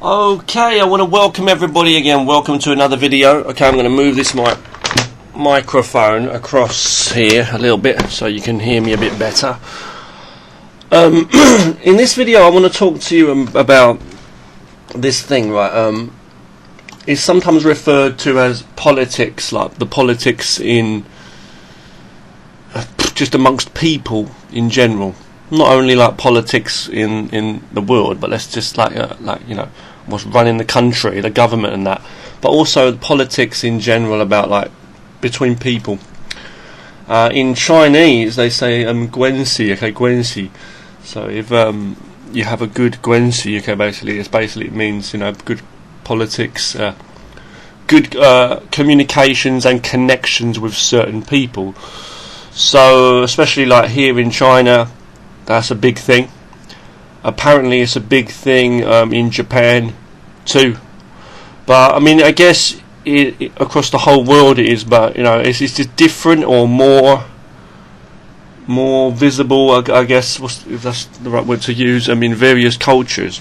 Okay, I want to welcome everybody again. Welcome to another video. Okay, I'm going to move this microphone across here a little bit so you can hear me a bit better. In this video I want to talk to you about this thing, right? It's sometimes referred to as politics, like the politics in just amongst people in general. Not only like politics in the world, but let's just like you know, what's running the country, the government and that, but also politics in general about like between people. In Chinese they say guanxi, okay, guanxi. So if you have a good guanxi, okay, basically it means, you know, good politics, good communications and connections with certain people. So especially like here in China, that's a big thing. Apparently it's a big thing in Japan too. But I mean, I guess across the whole world it is, but you know, it's just different or more visible, I guess, if that's the right word to use, in various cultures.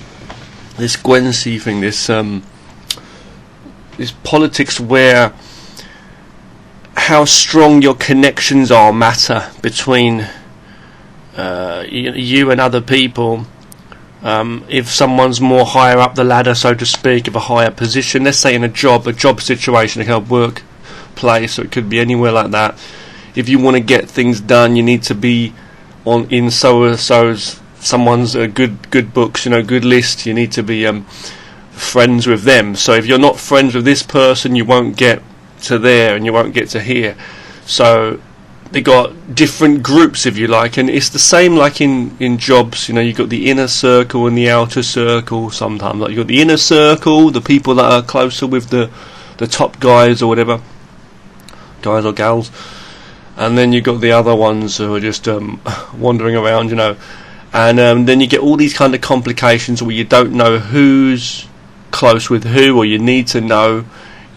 This guanxi thing, this politics where how strong your connections are matter between you and other people. If someone's more higher up the ladder, so to speak, of a higher position, let's say in a job situation, a workplace, or it could be anywhere like that. If you want to get things done, you need to be in someone's good books, you know, good list. You need to be friends with them. So if you're not friends with this person, you won't get to there and you won't get to here. So they got different groups, if you like, and it's the same like in jobs. You know, you got the inner circle and the outer circle. Sometimes, like, you got the inner circle, the people that are closer with the top guys or whatever, guys or gals, and then you got the other ones who are just wandering around, you know, and then you get all these kind of complications where you don't know who's close with who, or you need to know.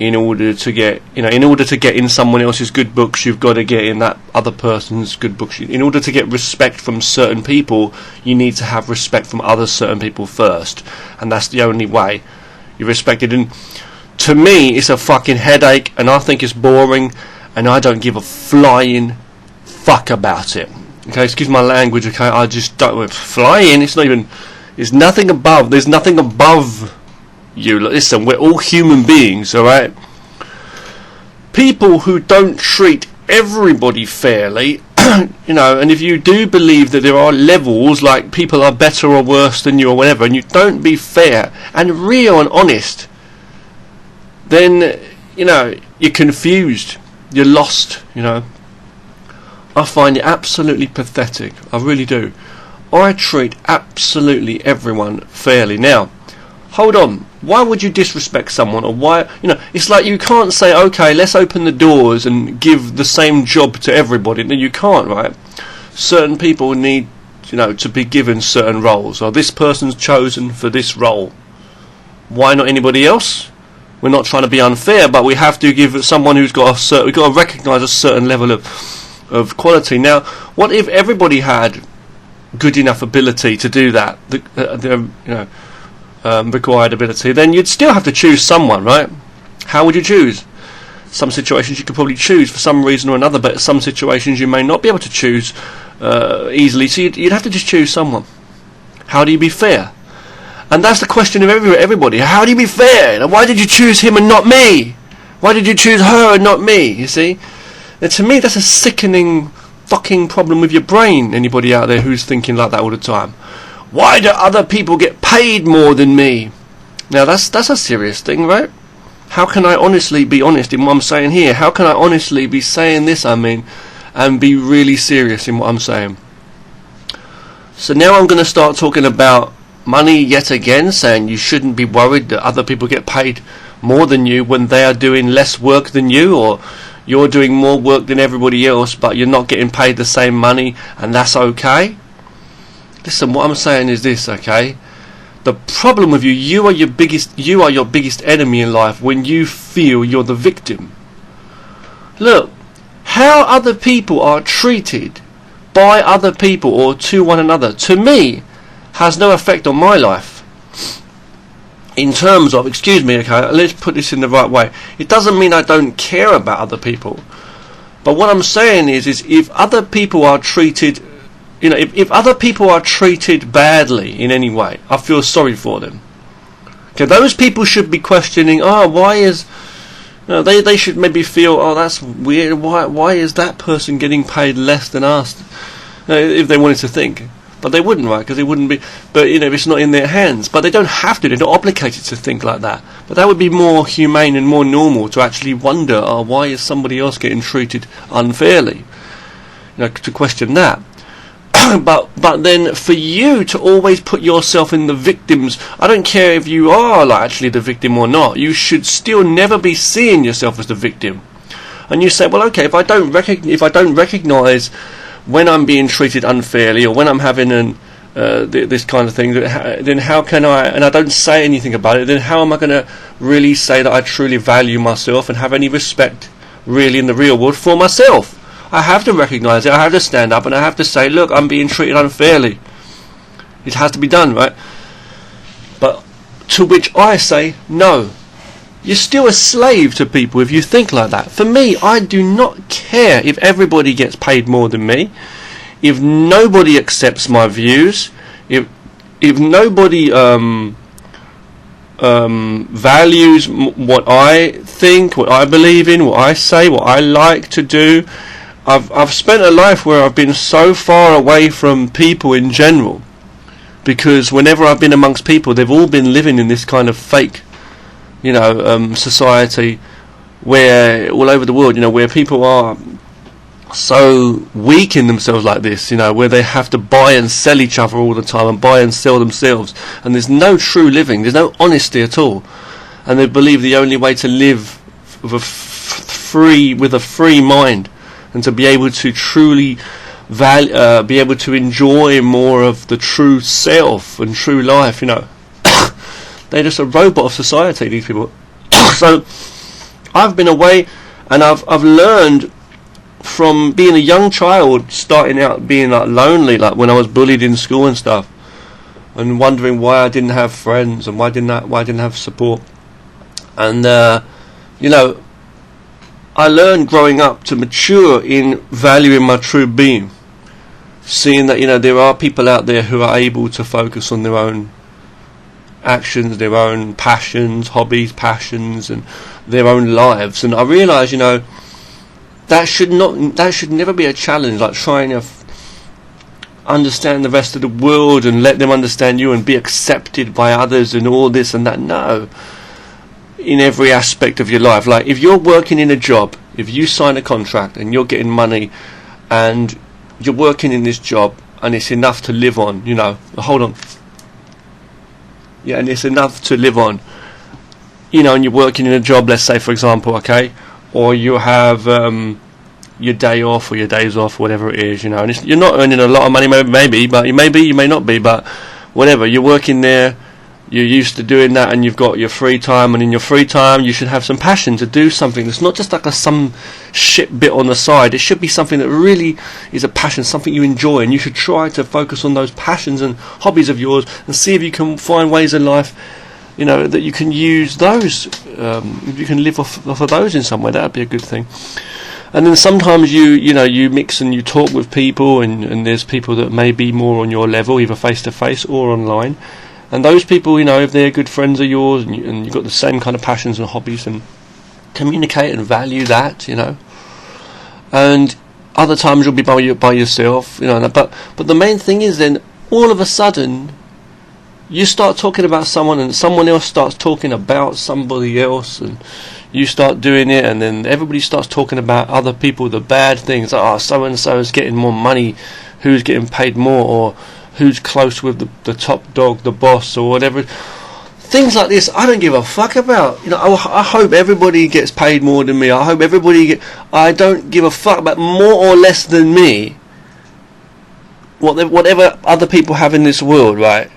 In order to get in someone else's good books, you've got to get in that other person's good books. In order to get respect from certain people, you need to have respect from other certain people first, and that's the only way you're respected. And to me, it's a fucking headache, and I think it's boring, and I don't give a flying fuck about it. Okay, excuse my language. Okay, I just don't. Flying. It's not even. There's nothing above. There's nothing above you. Listen, we're all human beings, alright? People who don't treat everybody fairly, you know, and if you do believe that there are levels, like people are better or worse than you or whatever, and you don't be fair and real and honest, then, you know, you're confused, you're lost, you know. I find it absolutely pathetic, I really do. I treat absolutely everyone fairly. Now, hold on, why would you disrespect someone, or why, you know, it's like you can't say, okay, let's open the doors and give the same job to everybody. No, you can't, right? Certain people need, you know, to be given certain roles, or this person's chosen for this role. Why not anybody else? We're not trying to be unfair, but we have to give someone who's got we've got to recognise a certain level of quality. Now, what if everybody had good enough ability to do that, you know, required ability? Then you'd still have to choose someone, right? How would you choose? Some situations you could probably choose for some reason or another, but some situations you may not be able to choose easily, so you'd have to just choose someone. How do you be fair? And that's the question of everybody. How do you be fair? And why did you choose him and not me? Why did you choose her and not me? You see? And to me, that's a sickening fucking problem with your brain. Anybody out there who's thinking like that all the time? Why do other people get paid more than me? Now that's a serious thing, right? How can I honestly be honest in what I'm saying here? How can I honestly be saying this, and be really serious in what I'm saying? So now I'm going to start talking about money yet again, saying you shouldn't be worried that other people get paid more than you when they are doing less work than you, or you're doing more work than everybody else, but you're not getting paid the same money, and that's okay. Listen, what I'm saying is this, okay? The problem with you are your biggest enemy in life when you feel you're the victim. Look, how other people are treated by other people or to one another, to me, has no effect on my life. in terms of, excuse me, okay, let's put this in the right way. It doesn't mean I don't care about other people. But what I'm saying is if other people are treated, if other people are treated badly in any way, I feel sorry for them. Okay, those people should be questioning, why is... they should maybe feel, that's weird, why is that person getting paid less than us? If they wanted to think. But they wouldn't, right? Because it wouldn't be... But, it's not in their hands. But they don't have to. They're not obligated to think like that. But that would be more humane and more normal to actually wonder, why is somebody else getting treated unfairly? To question that. But then for you to always put yourself in the victims... I don't care if you are actually the victim or not. You should still never be seeing yourself as the victim. And you say, well, okay, if I don't recognise... when I'm being treated unfairly, or when I'm having this kind of thing, then how can I, and I don't say anything about it, then how am I going to really say that I truly value myself and have any respect really in the real world for myself? I have to recognise it, I have to stand up and I have to say, look, I'm being treated unfairly. It has to be done, right? But to which I say, no. You're still a slave to people if you think like that. For me, I do not care if everybody gets paid more than me, if nobody accepts my views, if nobody values what I think, what I believe in, what I say, what I like to do. I've spent a life where I've been so far away from people in general, because whenever I've been amongst people, they've all been living in this kind of fake society where all over the world, where people are so weak in themselves like this, where they have to buy and sell each other all the time and buy and sell themselves, and there's no true living, there's no honesty at all, and they believe the only way to live with a free mind and to be able to truly be able to enjoy more of the true self and true life, They're just a robot of society, these people. So I've been away, and I've learned from being a young child, starting out being lonely, like when I was bullied in school and stuff, and wondering why I didn't have friends and why I didn't have support. And I learned growing up to mature in valuing my true being, seeing that there are people out there who are able to focus on their own actions, their own passions, hobbies, passions, and their own lives. And I realise, that should never be a challenge, like trying to understand the rest of the world and let them understand you and be accepted by others and all this and that. No, in every aspect of your life. Like if you're working in a job, if you sign a contract and you're getting money and you're working in this job and it's enough to live on, hold on. Yeah, and it's enough to live on, and you're working in a job, let's say, for example, okay, or you have your day off or your days off, whatever it is, and you're not earning a lot of money, maybe, but you may not be, but whatever, you're working there, you're used to doing that, and you've got your free time, and in your free time you should have some passion to do something that's not just like some shit bit on the side. It should be something that really is a passion, something you enjoy, and you should try to focus on those passions and hobbies of yours and see if you can find ways in life that you can use those, you can live off of those in some way. That would be a good thing. And then sometimes you mix and you talk with people, and there's people that may be more on your level, either face to face or online. And those people, if they're good friends of yours, and you've got the same kind of passions and hobbies, and communicate and value that, And other times you'll be by yourself, But the main thing is, then all of a sudden, you start talking about someone, and someone else starts talking about somebody else, and you start doing it, and then everybody starts talking about other people, the bad things. So and so is getting more money, who's getting paid more, or who's close with the top dog, the boss, or whatever. Things like this, I don't give a fuck about. I hope everybody gets paid more than me. I hope I don't give a fuck about more or less than me. Whatever other people have in this world, right?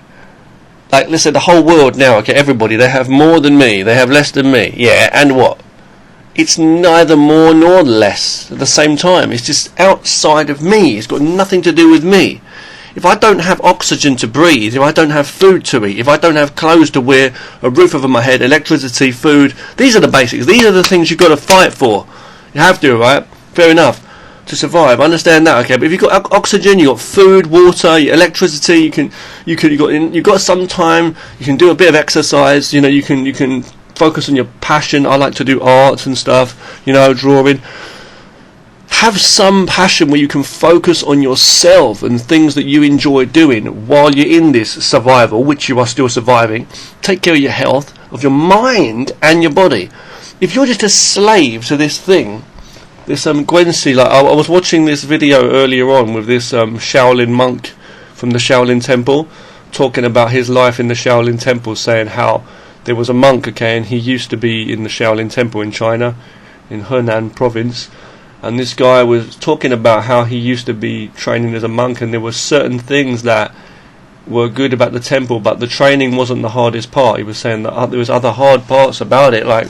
Like, let's say the whole world now, okay, everybody, they have more than me, they have less than me. Yeah, and what? It's neither more nor less at the same time. It's just outside of me. It's got nothing to do with me. If I don't have oxygen to breathe, if I don't have food to eat, if I don't have clothes to wear, a roof over my head, electricity, food, these are the basics. These are the things you've got to fight for. You have to, right? Fair enough. To survive, I understand that, okay. But if you've got oxygen, you've got food, water, electricity, you've got some time. You can do a bit of exercise. You know, you can focus on your passion. I like to do arts and stuff. You know, drawing. Have some passion where you can focus on yourself and things that you enjoy doing while you're in this survival, which you are still surviving. Take care of your health, of your mind and your body. If you're just a slave to this thing, this Guanxi, like I was watching this video earlier on with this Shaolin monk from the Shaolin Temple, talking about his life in the Shaolin Temple, saying how there was a monk, okay, and he used to be in the Shaolin Temple in China, in Henan province. And this guy was talking about how he used to be training as a monk, and there were certain things that were good about the temple, but the training wasn't the hardest part. He was saying that there was other hard parts about it, like.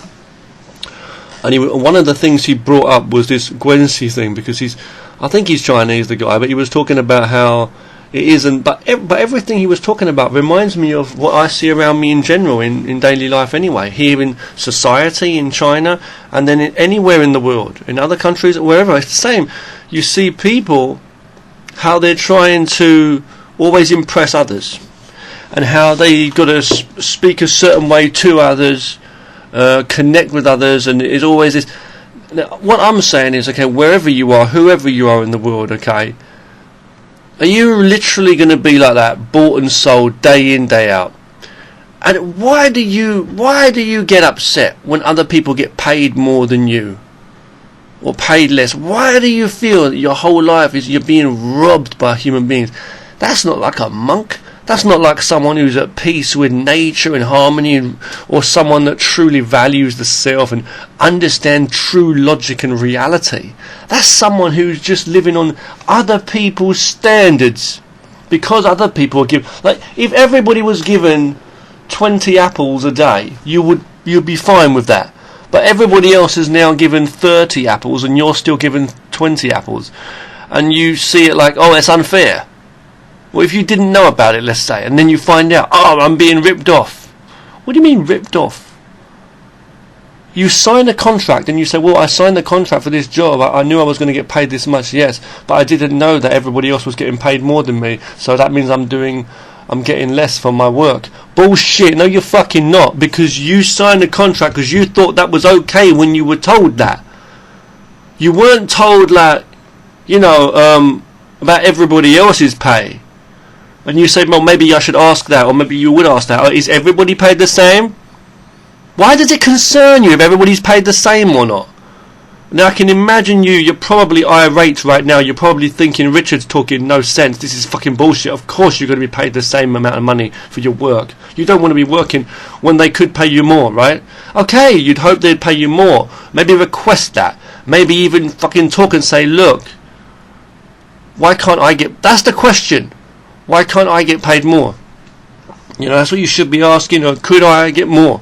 And one of the things he brought up was this Guanxi thing, because I think he's Chinese, the guy, but he was talking about how it isn't. But everything he was talking about reminds me of what I see around me in general in daily life anyway, here in society, in China, and then anywhere in the world, in other countries, wherever. It's the same. You see people, how they're trying to always impress others, and how they got to speak a certain way to others, connect with others, and it's always this. Now, what I'm saying is, okay, wherever you are, whoever you are in the world, okay, are you literally going to be like that, bought and sold, day in, day out? And why do you get upset when other people get paid more than you, or paid less? Why do you feel that your whole life is you're being robbed by human beings? That's not like a monk. That's not like someone who's at peace with nature and harmony, or someone that truly values the self and understands true logic and reality. That's someone who's just living on other people's standards, because other people give. Like, if everybody was given 20 apples a day, you'd be fine with that. But everybody else is now given 30 apples, and you're still given 20 apples, and you see it like, oh, it's unfair. Well, if you didn't know about it, let's say, and then you find out, oh, I'm being ripped off. What do you mean ripped off? You sign a contract and you say, well, I signed the contract for this job. I knew I was going to get paid this much, yes, but I didn't know that everybody else was getting paid more than me, so that means I'm getting less for my work. Bullshit. No, you're fucking not, because you signed the contract because you thought that was okay when you were told that. You weren't told that, about everybody else's pay. And you say, well, maybe I should ask that, or maybe you would ask that. Is everybody paid the same? Why does it concern you if everybody's paid the same or not? Now, I can imagine you're probably irate right now. You're probably thinking, Richard's talking no sense. This is fucking bullshit. Of course you're going to be paid the same amount of money for your work. You don't want to be working when they could pay you more, right? Okay, you'd hope they'd pay you more. Maybe request that. Maybe even fucking talk and say, look, why can't I get... That's the question. Why can't I get paid more? That's what you should be asking. Or could I get more?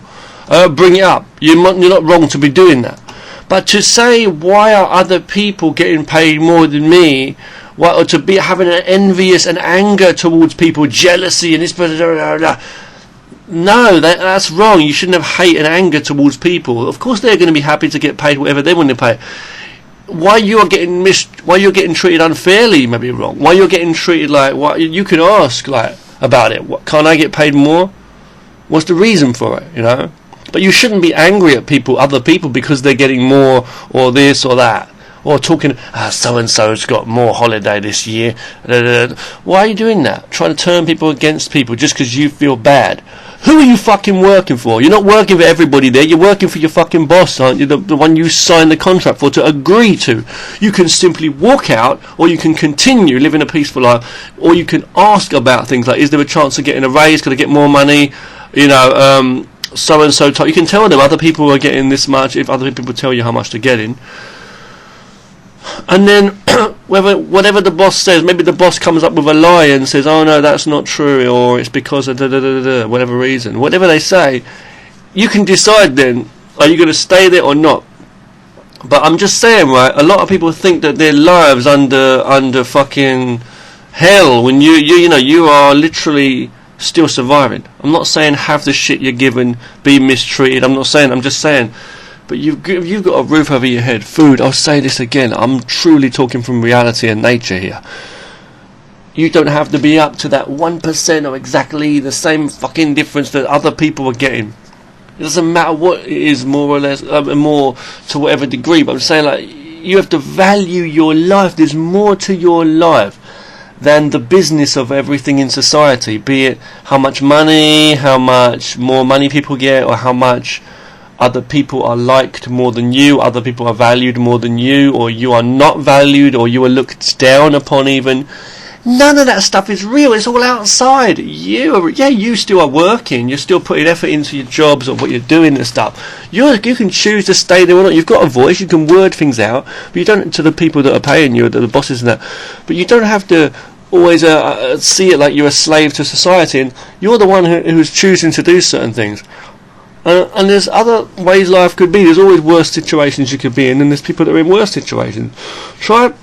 Bring it up. You're not wrong to be doing that. But to say, why are other people getting paid more than me? Or to be having an envious and anger towards people, jealousy and this... No, that's wrong. You shouldn't have hate and anger towards people. Of course they're going to be happy to get paid whatever they want to pay. Why you're getting treated unfairly may be wrong. Why you're getting treated like, you can ask about it. Can't I get paid more? What's the reason for it? But you shouldn't be angry at other people, because they're getting more, or this or that, or talking, so and so's got more holiday this year. Why are you doing that? Trying to turn people against people just because you feel bad. Who are you fucking working for? You're not working for everybody there. You're working for your fucking boss, aren't you? The one you signed the contract for to agree to. You can simply walk out, or you can continue living a peaceful life, or you can ask about things like, is there a chance of getting a raise? Could I get more money? So and so. You can tell them other people are getting this much if other people tell you how much they're getting. And then whatever the boss says, maybe the boss comes up with a lie and says, oh no, that's not true, or it's because of whatever reason. Whatever they say, you can decide then, are you going to stay there or not? But I'm just saying, right, a lot of people think that their lives under fucking hell when you are literally still surviving. I'm not saying have the shit you're given, be mistreated. I'm just saying, but you've got a roof over your head, food. I'll say this again. I'm truly talking from reality and nature here. You don't have to be up to that 1% or exactly the same fucking difference that other people are getting. It doesn't matter what it is, more or less, more to whatever degree. But I'm saying, like, you have to value your life. There's more to your life than the business of everything in society. Be it how much money, how much more money people get, or how much other people are liked more than you, other people are valued more than you, or you are not valued, or you are looked down upon even. None of that stuff is real. It's all outside. You still are working. You're still putting effort into your jobs or what you're doing and stuff. You can choose to stay there or not. You've got a voice. You can word things out. But you don't, to the people that are paying you, the bosses and that. But you don't have to always see it like you're a slave to society. And you're the one who's choosing to do certain things. And there's other ways life could be. There's always worse situations you could be in, and there's people that are in worse situations. Try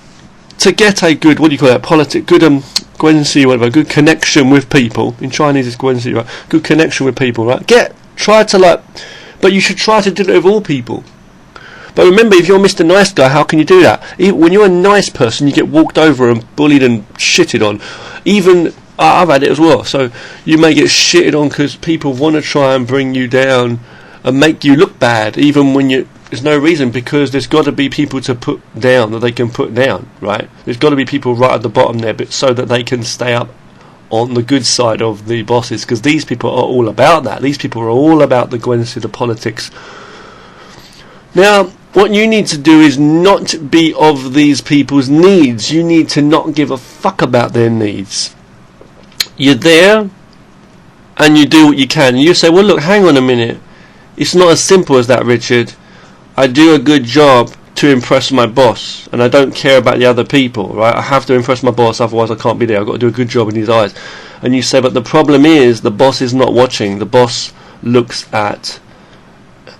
to get a good, good guanxi, whatever, good connection with people. In Chinese it's guanxi, right? Good connection with people, right? But you should try to do it with all people. But remember, if you're Mr. Nice Guy, how can you do that? When you're a nice person, you get walked over and bullied and shitted on. Even, I've had it as well, so you may get shitted on because people want to try and bring you down and make you look bad, even when there's no reason, because there's got to be people to put down that they can put down, right? There's got to be people right at the bottom there, but so that they can stay up on the good side of the bosses, because these people are all about that. These people are all about the guanxi, the politics. Now, what you need to do is not be of these people's needs. You need to not give a fuck about their needs. You're there, and you do what you can. And you say, well, look, hang on a minute. It's not as simple as that, Richard. I do a good job to impress my boss, and I don't care about the other people, right? I have to impress my boss, otherwise I can't be there. I've got to do a good job in his eyes. And you say, but the problem is the boss is not watching. The boss looks at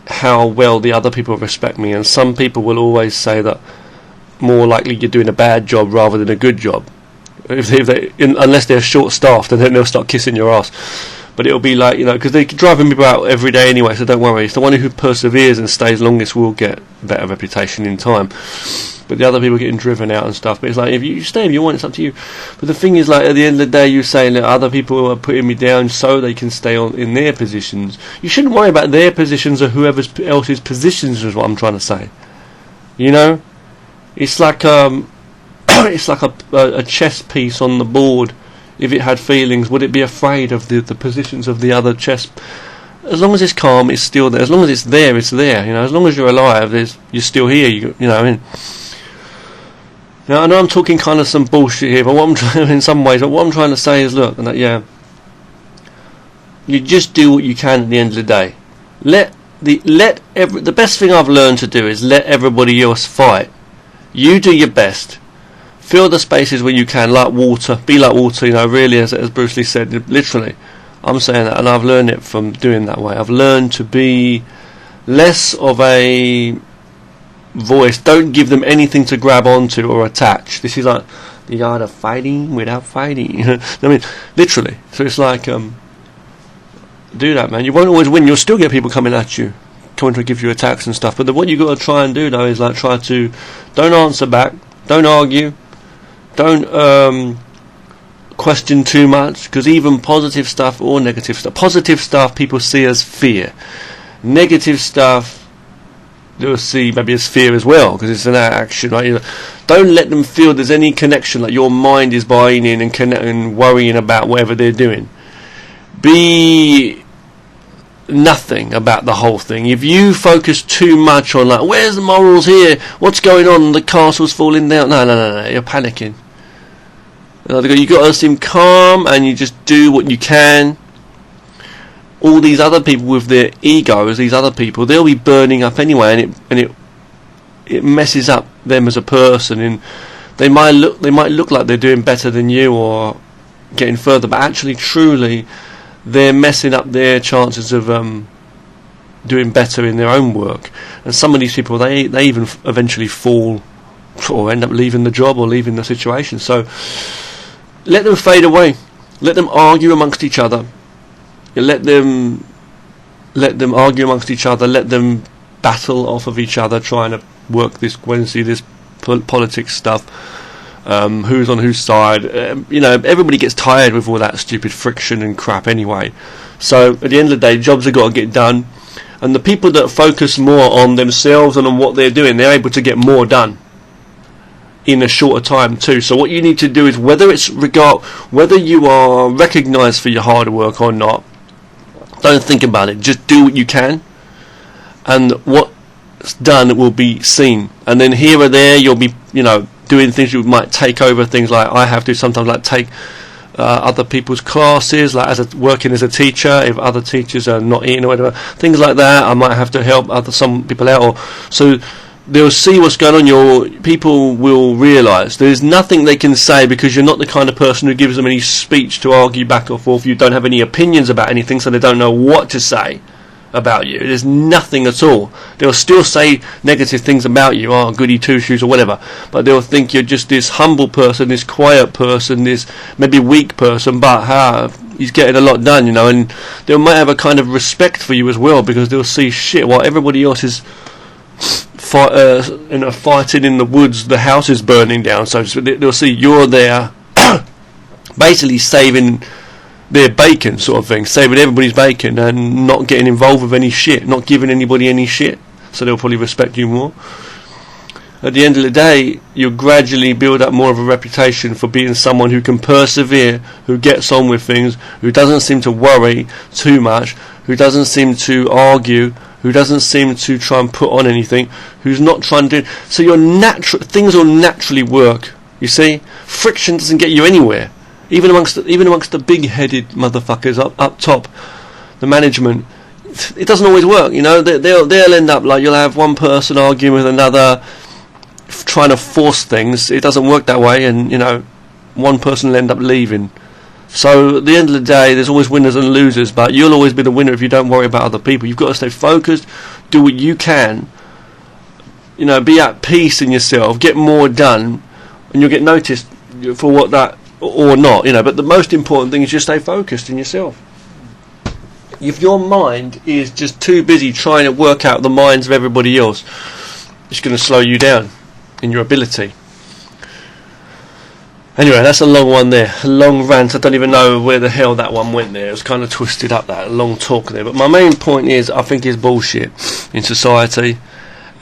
how well the other people respect me, and some people will always say that more likely you're doing a bad job rather than a good job. Unless they're short-staffed, and then they'll start kissing your ass. But it'll be like, because they're driving people out every day anyway, so don't worry. It's the one who perseveres and stays longest will get a better reputation in time. But the other people getting driven out and stuff. But it's like, if you stay if you want, it's up to you. But the thing is, like, at the end of the day, you're saying that other people are putting me down so they can stay in their positions. You shouldn't worry about their positions or whoever else's positions, is what I'm trying to say. It's like it's like a chess piece on the board. If it had feelings, would it be afraid of the positions of the other chess? As long as it's calm, it's still there. As long as it's there, it's there. As long as you're alive, you're still here. You know what I mean? Now, I know I'm talking kind of some bullshit here, but in some ways, but what I'm trying to say is, look, you just do what you can at the end of the day. The best thing I've learned to do is let everybody else fight. You do your best. Fill the spaces where you can, like water. Be like water, really, as Bruce Lee said, literally. I'm saying that, and I've learned it from doing that way. I've learned to be less of a voice. Don't give them anything to grab onto or attach. This is like the art of fighting without fighting. I mean, literally. So it's like, do that, man. You won't always win. You'll still get people coming at you, coming to give you attacks and stuff. But what you got to try and do, though, is like try to don't answer back, don't argue. Don't question too much, because even positive stuff or negative stuff people see as fear. Negative stuff they'll see maybe as fear as well, because it's an action, right? Don't let them feel there's any connection, like your mind is buying in and worrying about whatever they're doing. Be nothing about the whole thing. If you focus too much on, like, where's the morals here? What's going on? The castle's falling down. No. You're panicking. You got to seem calm, and you just do what you can. All these other people with their egos, these other people, they'll be burning up anyway, and it messes up them as a person. And they might look like they're doing better than you or getting further, but actually, truly, they're messing up their chances of doing better in their own work. And some of these people, they even eventually fall or end up leaving the job or leaving the situation. So let them fade away. Let them argue amongst each other. Let them argue amongst each other. Let them battle off of each other, trying to work this politics stuff. Who's on whose side? Everybody gets tired with all that stupid friction and crap anyway. So at the end of the day, jobs have got to get done, and the people that focus more on themselves and on what they're doing, they're able to get more done in a shorter time too. So what you need to do is, whether you are recognised for your hard work or not, don't think about it. Just do what you can, and what's done will be seen. And then here or there, you'll be, doing things. You might take over things, like I have to sometimes, like take other people's classes, like working as a teacher. If other teachers are not in or whatever, things like that, I might have to help some people out. So they'll see what's going on. Your people will realise there's nothing they can say, because you're not the kind of person who gives them any speech to argue back or forth. You don't have any opinions about anything, so they don't know what to say about you. There's nothing at all. They'll still say negative things about you, goody two shoes or whatever, but they'll think you're just this humble person, this quiet person, this maybe weak person, but he's getting a lot done, and they might have a kind of respect for you as well, because they'll see shit while everybody else is fighting in the woods, the house is burning down, so they'll see you're there basically saving their bacon, sort of thing, saving everybody's bacon and not getting involved with any shit, not giving anybody any shit, so they'll probably respect you more. At the end of the day, you'll gradually build up more of a reputation for being someone who can persevere, who gets on with things, who doesn't seem to worry too much, who doesn't seem to argue, who doesn't seem to try and put on anything, who's not trying to do. So things will naturally work. You see, friction doesn't get you anywhere. Even amongst the big-headed motherfuckers up top, the management, it doesn't always work. They'll end up like, you'll have one person arguing with another, trying to force things. It doesn't work that way, and one person will end up leaving. So at the end of the day, there's always winners and losers, but you'll always be the winner if you don't worry about other people. You've got to stay focused, do what you can, be at peace in yourself, get more done, and you'll get noticed for what that, or not, but the most important thing is just stay focused in yourself. If your mind is just too busy trying to work out the minds of everybody else, it's going to slow you down in your ability. Anyway, that's a long one there, a long rant. I don't even know where the hell that one went there. It was kind of twisted up, that long talk there. But my main point is, I think it's bullshit in society.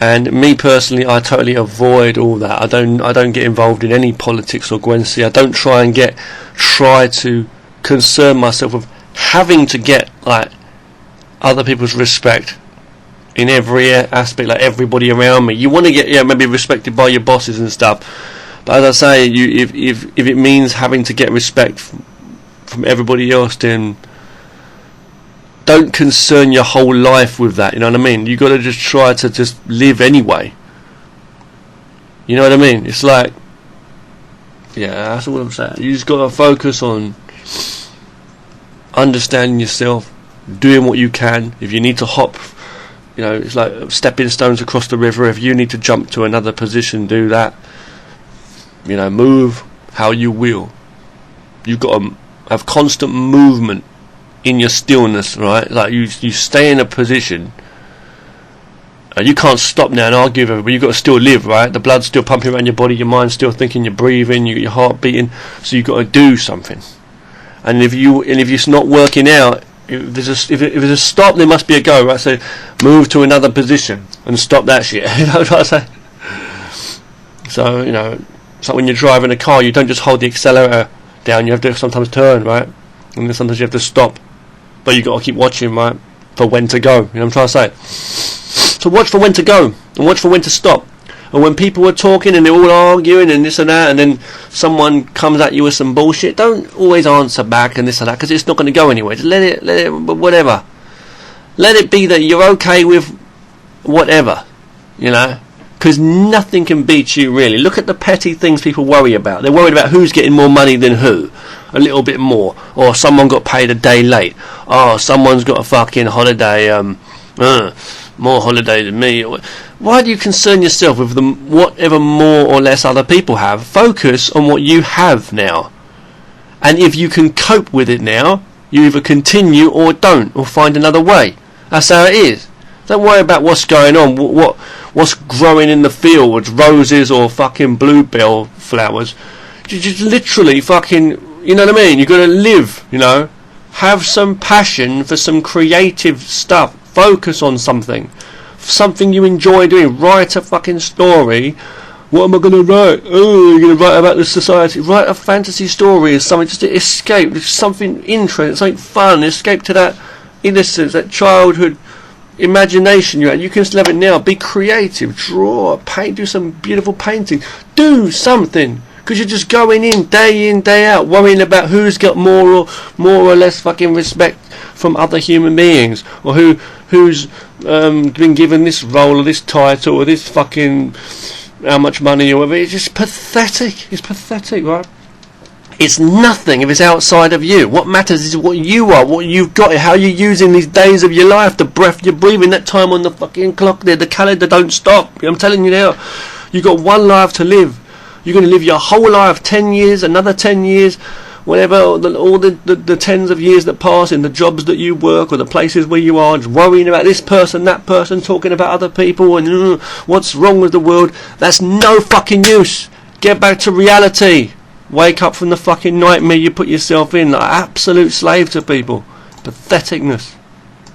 And me personally, I totally avoid all that. I don't get involved in any politics or Gwency. I don't try to concern myself with having to get like other people's respect in every aspect, like everybody around me. You want to get maybe respected by your bosses and stuff. But as I say, if it means having to get respect from everybody else, then don't concern your whole life with that. You know what I mean? You got to just try to just live anyway. You know what I mean? It's like, that's what I'm saying. You just got to focus on understanding yourself, doing what you can. If you need to hop, it's like stepping stones across the river. If you need to jump to another position, do that. Move how you will. You've got to have constant movement in your stillness, right? Like you stay in a position. You can't stop now and argue with everybody. You've got to still live, right? The blood's still pumping around your body, your mind's still thinking, you're breathing, you got your heart beating. So you've got to do something. And if it's not working out, if there's a stop, there must be a go, right? So move to another position and stop that shit. You know what I say? So it's like when you're driving a car, you don't just hold the accelerator down. You have to sometimes turn, right? And then sometimes you have to stop. But you've got to keep watching, right, for when to go. You know what I'm trying to say? So watch for when to go, and watch for when to stop. And when people are talking and they're all arguing and this and that, and then someone comes at you with some bullshit, don't always answer back and this and that, because it's not going to go anywhere. Just let it, whatever. Let it be that you're okay with whatever, because nothing can beat you, really. Look at the petty things people worry about. They're worried about who's getting more money than who. A little bit more, or someone got paid a day late. Someone's got a fucking holiday, more holiday than me. Why do you concern yourself with whatever more or less other people have? Focus on what you have now. And if you can cope with it now, you either continue or don't, or find another way. That's how it is. Don't worry about what's going on, what's growing in the fields, roses or fucking bluebell flowers. You just literally fucking, you know what I mean? You've got to live, you know. Have some passion for some creative stuff. Focus on something you enjoy doing. Write a fucking story. What am I going to write? Oh, you're going to write about the society. Write a fantasy story or something, just to escape. Just something interesting, something fun. Escape to that innocence, that childhood imagination you had. You can still have it now. Be creative. Draw, paint, do some beautiful painting. Do something. Because you're just going in, day out, worrying about who's got more or less fucking respect from other human beings, or who's been given this role or this title or this fucking how much money or whatever. It's just pathetic. It's pathetic, right? It's nothing if it's outside of you. What matters is what you are, what you've got, how you're using these days of your life, the breath you're breathing, that time on the fucking clock there, the calendar don't stop. I'm telling you now, you've got one life to live. You're going to live your whole life, 10 years, another 10 years, whatever, all the tens of years that pass in the jobs that you work or the places where you are, just worrying about this person, that person, talking about other people and what's wrong with the world. That's no fucking use. Get back to reality. Wake up from the fucking nightmare you put yourself in, like absolute slave to people. Patheticness.